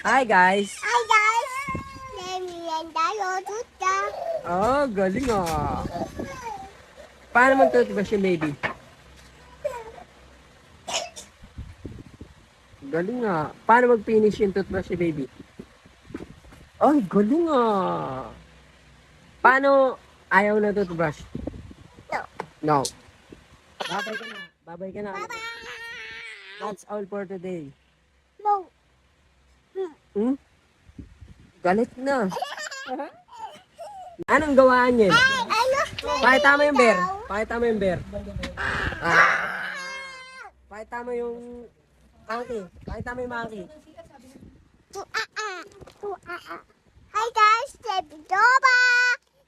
Hi guys! Hi guys! Merienda Roduta. Oh, galing ah. Paano mag-toothbrush yung baby? Galing ah. Paano mag-finish yung toothbrush yung baby? Ay, galing ah. Paano ayaw na toothbrush? No. No. Babay ka na. Babay ka na. Bye-bye! That's all for today. No. Hmm? Galit na. Anong gawaan niya? Ano? Pakita mo yung bear. Pakita mo yung bear. Ah. Pakita mo yung monkey. Pakita mo yung monkey. Hi guys! Debbie Doba!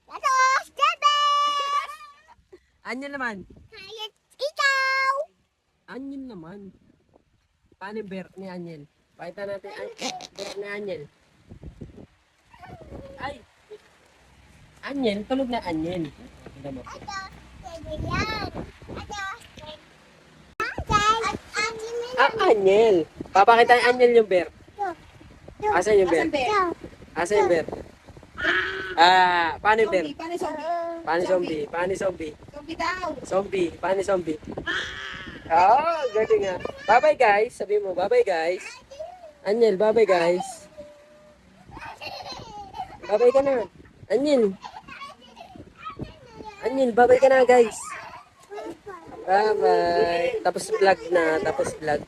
Latos! Debbie! Anyan naman. Hi, ikaw! Anyan naman. Paano yung bear ni Anyel? Pakita natin ang bear ni Anyel. Ay! Anyel, tulog na Anyel. Tignan mo. Latos! Debbie yan! Latos! Guys! Anyel! Papakita ni Anyel yung bear. Asan yung bear? Asan yung bear? Paano yung bear? Paano zombie? Paano zombie? Paano zombie? Zombie daw. Zombie. Paano zombie? Oh, galing nga. Bye-bye guys. Sabi mo, bye-bye guys. Anyel, bye-bye guys. Bye-bye ka na. Anyel. Anyel, bye-bye ka na guys. Bye-bye. Tapos vlog na. Tapos vlog.